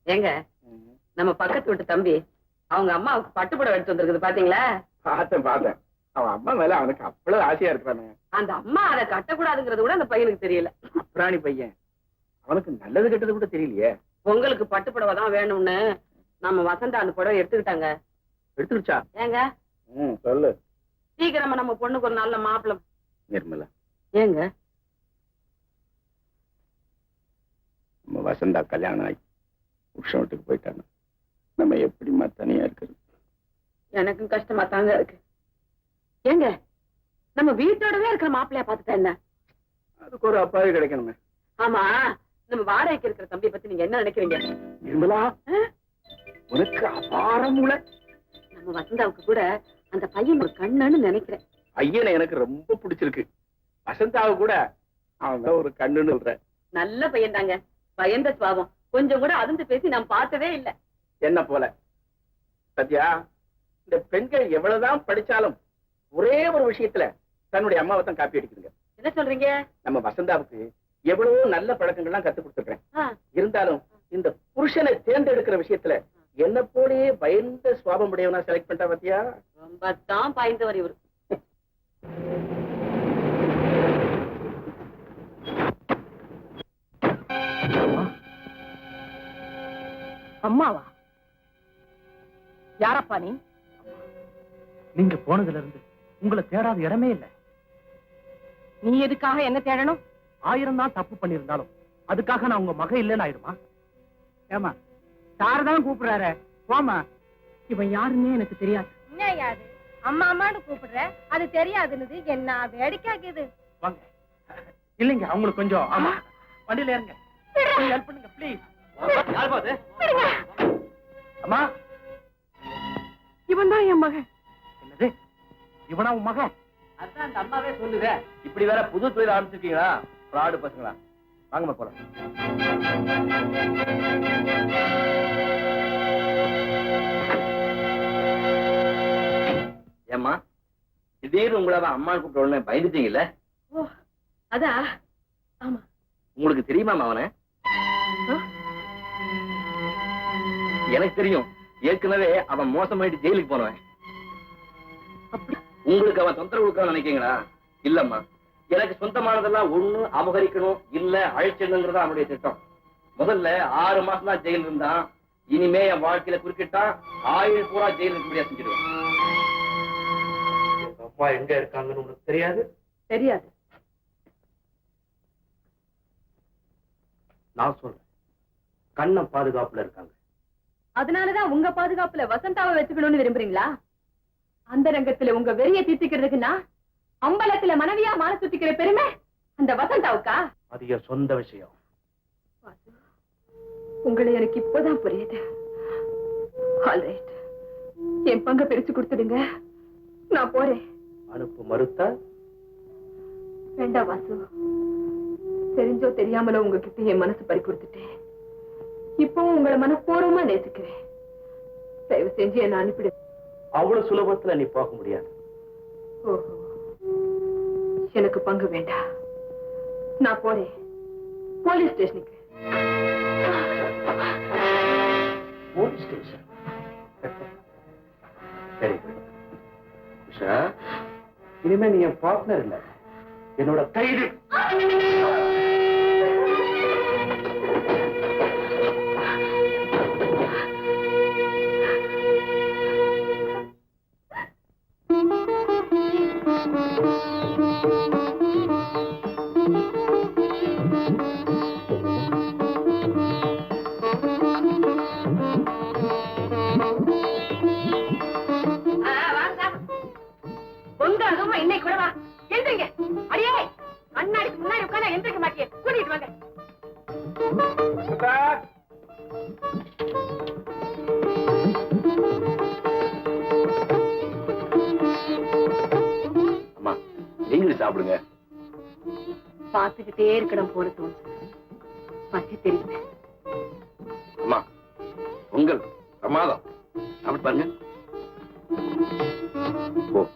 ஏங்க நம்ம பக்கத்து வீட்டு தம்பி அவங்க அம்மாவுக்கு பட்டுப்புடவை எடுத்து வந்திருக்குது பாத்தீங்களா? பார்த்தேன். அவன் அம்மா மேல அவனுக்கு அவ்வளவு ஆசையா இருக்கிறானே. அந்த அம்மா அதை கட்டக்கூடாதுங்கிறது கூட அந்த பையனுக்கு தெரியல. அப்புறாணி பையன், அவனுக்கு நல்லது கெட்டது கூட தெரியலையே. உங்களுக்கு பட்டுப்புடவை தான் வேணும்னு நம்ம வசந்தா அந்த புடவை எடுத்துக்கிட்டாங்க. எடுத்துருச்சா? ஏங்க சொல்லு. சீக்கிரமா நம்ம பொண்ணுக்கு ஒரு நல்ல மாப்பிள்ளை. நிர்மலா, ஏங்க நம்ம வசந்தா கல்யாணம் ஆகி புருஷன் வீட்டுக்கு போயிட்டாங்க. நம்ம எப்படிமா தனியா இருக்கிறது? எனக்கும் கஷ்டமா தாங்க இருக்கு. ஏங்க நம்ம வீட்டோடவே இருக்கிற மாப்பிள்ளையா பாத்துட்டா என்ன? அதுக்கு ஒரு அப்பாவே கிடைக்கணுமே. ஆமா, நம்ம வாடகைக்கு இருக்கிற தம்பியை பத்தி நீங்க என்ன நினைக்கிறீங்க? நிர்மலா, உனக்கு அபாரம் உள்ள. நம்ம வசந்தாவுக்கு கூட அந்த பையன் ஒரு கண்ணுன்னு நினைக்கிறேன். பையனை எனக்கு ரொம்ப பிடிச்சிருக்கு. வசந்தாவை கூட அவன் ஒரு கண்ணுன்னு சொல்ற. நல்ல பையன் தாங்க. பயந்த சுவாபம். கொஞ்சம் கூட அதிர்ந்து பேசி நான் பார்த்ததே இல்ல. என்ன போல சத்யா, இந்த பெண்கள் எவ்வளவுதான் படிச்சாலும் ஒரே ஒரு விஷயத்துல தன்னுடைய அம்மாவை தான் காப்பி அடிக்குதுங்க. என்ன சொல்றீங்க? நம்ம வசந்தாவுக்கு எவ்வளவோ நல்ல பழக்கங்கள்லாம் கத்து கொடுத்துருக்கேன். இருந்தாலும் இந்த புருஷனை தேர்ந்தெடுக்கிற விஷயத்துல என்ன போலயே பயந்த சுவாபம் உடையவனா செலக்ட் பண்ணிட்டா பாத்தியா? ரொம்ப தான் பாய்ந்தவர் இவரு. அம்மாவா? யாரப்பா நீ? நீங்க போனதுல இருந்து உங்களை தேடாத இடமே இல்லை. நீ எதுக்காக என்ன தேடணும்? 1000 தான் தப்பு பண்ணிருந்தாலும் அதுக்காக நான் உங்க மக இல்லைன்னு ஆயிடுமா? ஏமா சாரதான் கூப்பிடுறாரு, போமா. இவன் யாருன்னே எனக்கு தெரியாது. என்ன யாரு? அம்மா அம்மான்னு கூப்பிடுற, அது தெரியாதுன்னு என்ன வேடிக்கைக்குது? வாங்க. இல்லைங்க, அவங்களுக்கு கொஞ்சம். ஆமா, வண்டியில இருங்க. ஹெல்ப் பண்ணுங்க ப்ளீஸ். அம்மா, இவன் தான் என் மகன். என்னது, இவனா உன் மகன்? அதான் அந்த அம்மாவே சொல்லுதே. இப்படி வேற புது தொழில் ஆரம்பிச்சிருக்கீங்களா? ஃப்ராடு பசங்களா? வாங்கம்மா போலாம். ஏம்மா, திடீர்னு உங்களால அம்மா கூப்பிட்ட உடனே பயந்துட்டீங்கல்ல? ஓ, அதா? ஆமா. உங்களுக்கு தெரியுமா அவனை? எனக்கு தெரியும். ஏற்கனவே அவன் மோசமாயிட்டு ஜெயிலுக்கு போனவன். உங்களுக்கு அவன் தொந்தரவு கொடுக்க நினைக்கீங்களா? இல்லம்மா, எனக்கு சொந்தமானதெல்லாம் ஒண்ணு அபகரிக்கணும், இல்ல அழிச்சிடணுங்கிறதா அவனுடைய திட்டம். முதல்ல 6 மாசம் தான் ஜெயில் இருந்தான். இனிமே என் வாழ்க்கையில குறுக்கிட்டா ஆயுள் பூரா ஜெயில் இருக்க முடியாது செஞ்சிடுவேன். அப்பா எங்க இருக்காங்கன்னு உனக்கு தெரியாது? தெரியாது. நான் சொல்றேன், கண்ண பாதுகாப்புல இருக்காங்க. அதனாலதான் உங்க பாதுகாப்புல வசந்தாவை வச்சுக்கணும்னு விரும்புறீங்களா? அந்த ரங்கத்துல உங்க வெறிய தீர்த்துக்கிறதுக்குன்னா அம்பலத்துல மனைவியா மான சுத்திக்கிற பெருமை அந்த வசந்தாவுக்கா? அது என் சொந்த விஷயம். உங்களை எனக்கு இப்பதான் புரியுது. ஆல்ரைட், என் பங்க பிரிச்சு கொடுத்துடுங்க, நான் போறேன். அனுப்பு மறுத்தா? வேண்டாம் வாசு, தெரிஞ்சோ தெரியாமலோ உங்ககிட்ட என் மனசு பறி கொடுத்துட்டேன். இப்பவும் உங்களை மனப்பூர்வமா நேசிக்கிறேன். தயவு செஞ்சு என்ன அனுப்பிடு. அவ்வளவு சுலபத்துல நீ போக முடியாது. ஓஹோ, எனக்கு பங்கு வேண்டாம், நான் போறேன் போலீஸ் ஸ்டேஷனுக்கு. Police station? சரி உஷா, இனிமே நீ என் பார்ட்னர் இல்ல, என்னோட கைது. இன்னைக்கு கூட வா, எந்திரிங்க. அடியே, அண்ணாடிக்கு முன்னாடி உட்கார்ந்தா எந்திரிக்க மாட்டியே, கூட்டிட்டு வாங்க. அம்மா, நீங்களும் சாப்பிடுங்க. பார்த்துக்கிட்டே இருக்கணும் போல தோணுது. பசி தெரியுது. அம்மா, உங்கள் பிரமாதம். சாப்பிட்டு பாருங்க. ஓ,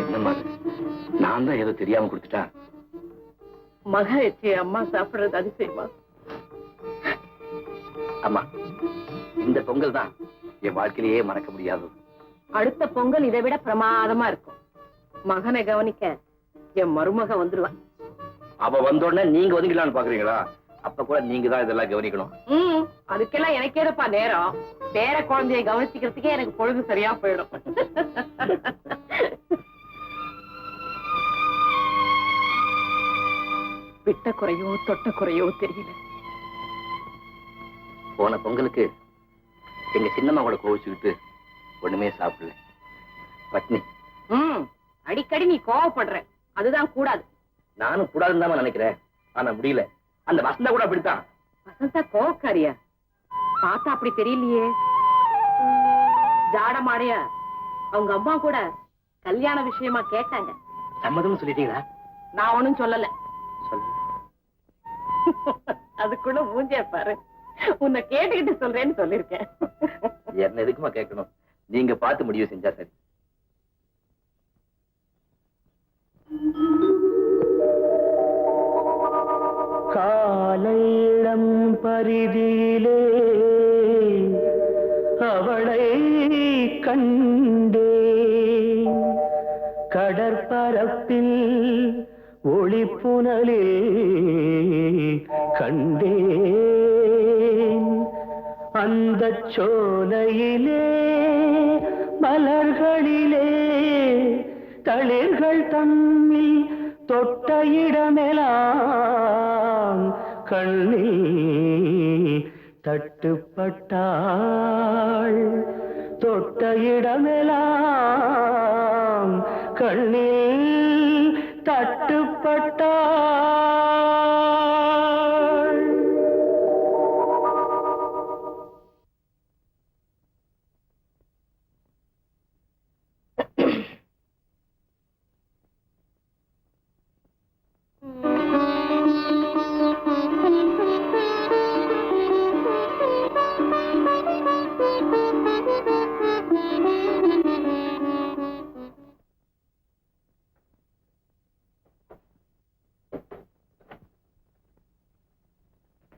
என்னம்மா நான் தான் ஏதோ தெரியாம கொடுத்துட்டேன். மக எச்சே அம்மா சாப்பிடுறது அதிசயமா? அம்மா, இந்த பொங்கல் தான் என் வாழ்க்கையிலேயே மறக்க முடியாதது. அடுத்த பொங்கல் இதை விட பிரமாதமா இருக்கும். மகனை கவனிக்க என் மருமக வந்துருவான். அவ வந்த உடனே நீங்க ஒதுங்கலான்னு பாக்குறீங்களா? அப்ப கூட நீங்க தான் இதெல்லாம் கவனிக்கணும். அதுக்கெல்லாம் எனக்கேதப்பா நேரம். பேர குழந்தைய கவனிச்சுக்கிறதுக்கே எனக்கு பொழுது சரியா போயிடும். விட்ட குறையோ தொட்ட குறையோ தெரியல. போன பொங்கலுக்கு எங்க சின்னம்மா கூட கோவிச்சுக்கிட்டு ஒண்ணுமே சாப்பிடல, பட்னி. அடிக்கடி நீ கோவப்படுற, அதுதான் கூடாது. நானும் கூடாதுன்னு தான் நினைக்கிறேன், ஆனா முடியல. அந்த வசந்தா கூட அப்படித்தான். வசந்தா கோவக்காரியா? பார்த்தா அப்படி தெரியலையே. ஜாட மாடைய அவங்க அம்மா கூட கல்யாண விஷயமா கேட்டாங்க. சம்மதம் சொல்லிட்டீங்களா? நான் ஒண்ணும் சொல்லல. சொல்லு. அதுக்குள்ள மூஞ்சிய பாரு. உன்னை கேட்டுக்கிட்டு சொல்றேன்னு சொல்லிருக்கேன். என்ன எதுக்குமா கேட்கணும்? நீங்க பார்த்து முடிவு செஞ்சா சரி. காலையிடம் பரிதியிலே அவளை கண்டே, கடற்பரப்பில் ஒளிப்புனலே கண்டேன். அந்த சோலையிலே மலர்களிலே தளிர்கள் தம்மில் தொட்ட இடமெல்லாம் கண்ணில் தட்டுப்பட்டாள். தொட்ட இடமெல்லாம் கண்ணில் தட்டுப்பட்டாள்.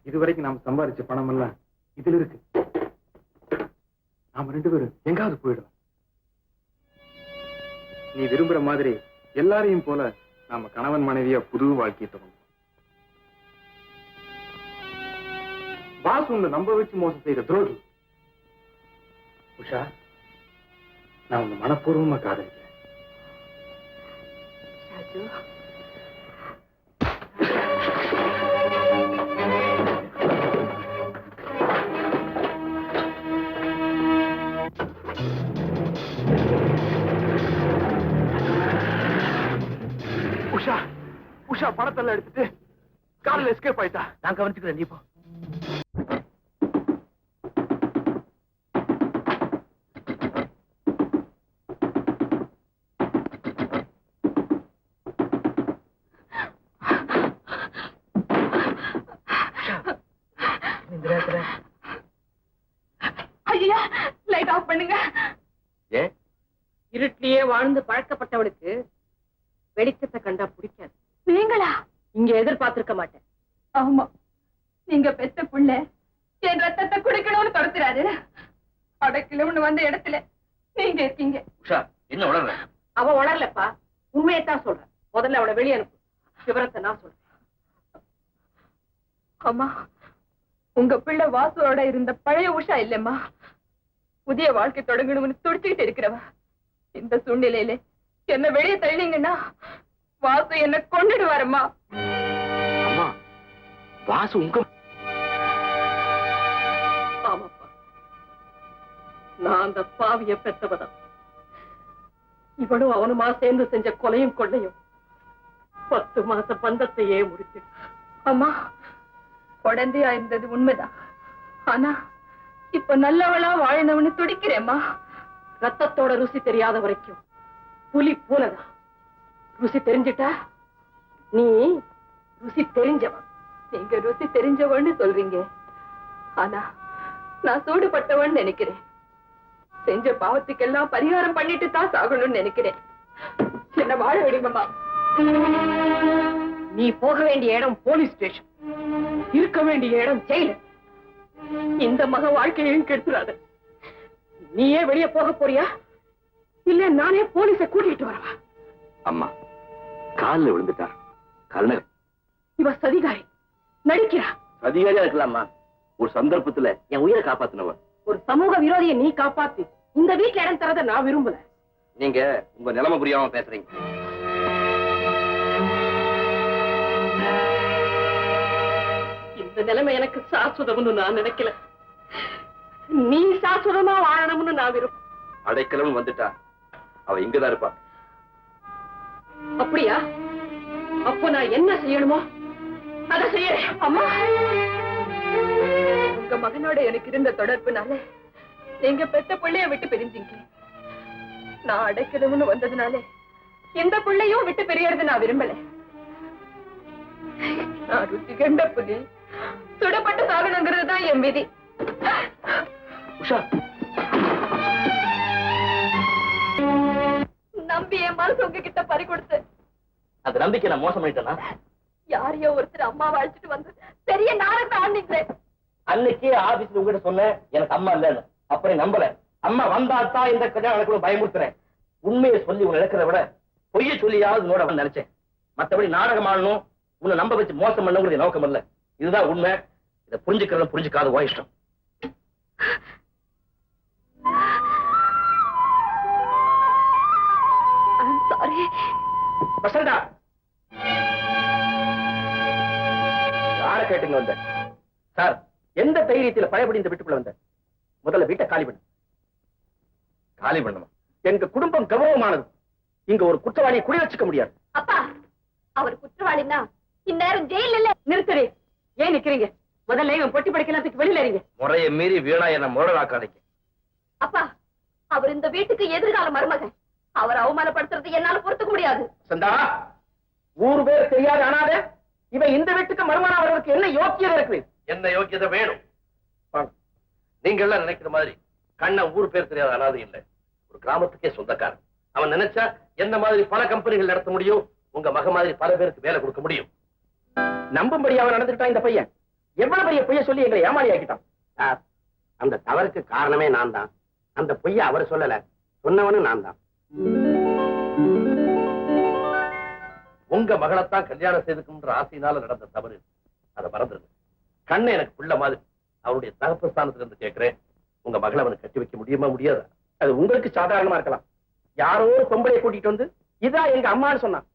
இதுவரைக்கும் நாம் சம்பாதிச்ச பணம் எல்லாம் இதுல இருக்கு. நாம 2 பேரும் எங்காவது போயிடுவோம். நீ விரும்புற மாதிரி எல்லாரையும் போல நாம கணவன் மனைவியா புது வாழ்க்கையை தொடங்கும். பாஸ் உன்னை நம்ப வச்சு மோசம் செய்த துரோகி. உஷா, நான் உன்னை மனப்பூர்வமா காதலிக்கிறேன். உஷா, உஷா பணத்தெல்லாம் எடுத்துட்டு காரில் எஸ்கேப் ஆயிட்டா. நான் கவனிச்சுக்கிறேன், நீ போ. ஐயா, லைட் ஆஃப் பண்ணுங்க. ஏ, இருட்டிலேயே வாழ்ந்து பழக்கப்பட்டவளுக்கு வெளிச்சத்தை கண்டா பிடிக்காது. நீங்களா? இங்க எதிர்பார்த்திருக்க மாட்டேன். ஆமா, நீங்க பெத்த புள்ள என் ரத்தத்தை குடிக்கணும்னு துரத்துறாரு. அடக்கிலன்னு வந்த இடத்துல நீங்க இருக்கீங்க. உஷா, என்ன உளர்ற? அவ உணரலப்பா, உண்மையத்தான் சொல்றேன். முதல்ல அவளை வெளியே அனுப்பு, விவரத்தை நான் சொல்றேன். அம்மா, உங்க பிள்ளை வாசுவோட இருந்த பழைய உஷா இல்லம்மா, புதிய வாழ்க்கை தொடங்கணும்னு துடிச்சுக்கிட்டு இருக்கிறவ. இந்த சூழ்நிலையில என்ன வெளியே தள்ளிங்கன்னா வாசு என்ன கொண்டுடுவாரம்மா. அம்மா, வாசு உங்க? ஆமாப்பா, நான் அந்த பாவிய பெற்றவதான். இவனும் அவனுமா சேர்ந்து செஞ்ச கொலையும் கொள்ளையும் 10 மாச பந்தத்தையே முடிச்சு. அம்மா, குழந்தையா இருந்தது உண்மைதான். ஆனா இப்ப நல்லவளா வாழணும்னு துடிக்கிறேம்மா. ரத்தத்தோட ருசி தெரியாத வரைக்கும் புலி பூனைதான். ருசி தெரிஞ்சிட்டா நீ ருசி தெரிஞ்சவன். நீங்க ருசி தெரிஞ்சவன்னு சொல்றீங்க, ஆனா நான் சூடுபட்டவன் நினைக்கிறேன். செஞ்ச பாவத்துக்கெல்லாம் பரிகாரம் பண்ணிட்டு தான் சாகணும்னு நினைக்கிறேன். என்ன வாழ விடுங்கம்மா. நீ போக வேண்டிய இடம் போலீஸ் ஸ்டேஷன், இருக்க வேண்டிய இடம் ஜெயிலு. இந்த மக வாழ்க்கையையும் கெடுத்துறாத. நீயே வெளியே போக போறியா இல்ல நானே போலீஸை கூட்டிட்டு வரவா? அம்மா காலில் விழுந்துட்டா. கருணகன் இவ சதிகாரி, நடிக்கிறா. அதிகாரியா இருக்கலாமா, ஒரு சந்தர்ப்பத்துல என் உயிரை காப்பாத்தினவன். ஒரு சமூக விரோதியை நீ காப்பாத்தி இந்த வீட்டுல இடம் தரத நான் விரும்பல. நீங்க உங்க நிலைமை புரியாம பேசுறீங்க. இந்த நிலைமை எனக்கு சாஸ்வதம்னு நான் நினைக்கல. நீ சாஸ்வதமா வாழணும்னு நான் விரும்புறேன். அடைக்கலம் வந்துட்டா அவ இங்கதான் இருப்பா. அப்படியா? அப்போ நான் என்ன செய்யணுமோ அதை செய்யறேன். அம்மா, உங்க மகனோட எனக்கு இருந்த தொடர்புனால எங்க பெத்த பிள்ளைய விட்டு பிரிஞ்சீங்க. நான் அடைக்கணும்னு வந்ததுனால எந்த பிள்ளையும் விட்டு பிரியறது நான் விரும்பல. நான் ருச்சி கண்ட புலி சுடப்பட்டு சாகணுங்கிறது தான் என் விதி. உஷா, நம்பி என் மனசு உங்ககிட்ட பறி கொடுத்து அந்த நம்பிக்கை நான் மோசம் பண்ணிட்டேனா? யாரையோ ஒருத்தர் அம்மாவை அழைச்சிட்டு வந்து பெரிய நாடகத்தை ஆண்டிங்களே. அன்னைக்கே ஆபீஸ்ல உங்ககிட்ட சொன்னேன் எனக்கு அம்மா இல்லன்னு. அப்புறம் நம்பல. அம்மா வந்தாத்தான் இந்த கல்யாணம் நடக்கணும் பயமுறுத்துறேன். உண்மையை சொல்லி உன்னை இழக்கிறத விட பொய்ய சொல்லியாவது நோட வந்து நினைச்சேன். மத்தபடி நாடகம் ஆடணும், உன்னை நம்ப வச்சு மோசம் பண்ணுங்கிறது நோக்கம் இல்ல. இதுதான் உண்மை. இதை புரிஞ்சுக்கிறதும் புரிஞ்சுக்காத உன் இஷ்டம். சாரி வசந்தா, யாரை கேட்டுங்க வந்த? சார், எந்த தைரியத்துல பழையபடி இந்த வீட்டுக்குள்ள வந்த? முதல்ல வீட்டை காலி பண்ணு. காலி பண்ணுமா? எங்க குடும்பம் கௌரவமானது. இங்க ஒரு குற்றவாளியை குடி வச்சுக்க முடியாது. அப்பா, அவர் குற்றவாளின்னா இந்நேரம் ஜெயில இல்ல. நிறுத்தவே. ஏன் நிக்கிறீங்க? முதல்ல இவன் பொட்டி படைக்கலாத்துக்கு வெளியில இருங்க. முறையை மீறி வீணா என்ன முரடாக்காதீங்க. அப்பா, அவர் இந்த வீட்டுக்கு எதிர்கால மருமகன். அவர் அவமானப்படுத்துறது என்னால பொறுத்துக்க முடியாது. சந்தா, ஊர் பேர் தெரியாது அனாத இவன் இந்த வீட்டுக்கு மருமகனா வர்றதுக்கு என்ன யோக்கியதை இருக்கு? என்ன யோக்கியதை வேணும்? நீங்க எல்லாம் நினைக்கிற மாதிரி கண்ண ஊர் பேர் தெரியாத அனாதை இல்லை. ஒரு கிராமத்துக்கே சொந்தக்காரன். அவன் நினைச்சா என்ன மாதிரி பல கம்பெனிகள் நடத்த முடியும். உங்க மக மாதிரி பல பேருக்கு வேலை கொடுக்க முடியும். நம்பும்படி அவன் நடந்துட்டான் இந்த பையன். எவ்வளவு பெரிய பொய்ய சொல்லி எங்களை ஏமாளி ஆக்கிட்டான். அந்த தவறுக்கு காரணமே நான் தான். அந்த பொய்ய அவர் சொல்லல, சொன்னவனும் நான் தான். உங்க மகளைத்தான் கல்யாணம் செய்துக்குன்ற ஆசையினால நடந்த தவறு. அதை மறந்துருங்க. கண்ணை எனக்கு பிள்ளை மாதிரி. அவருடைய தகப்பு ஸ்தானத்துல இருந்து கேட்கிறேன், உங்க மகளை அவனுக்கு கட்டி வைக்க முடியுமா முடியாது? அது உங்களுக்கு சாதாரணமா இருக்கலாம். யாரோ ஒரு பொம்பளையை கூட்டிட்டு வந்து இதா எங்க அம்மான்னு சொன்னான்.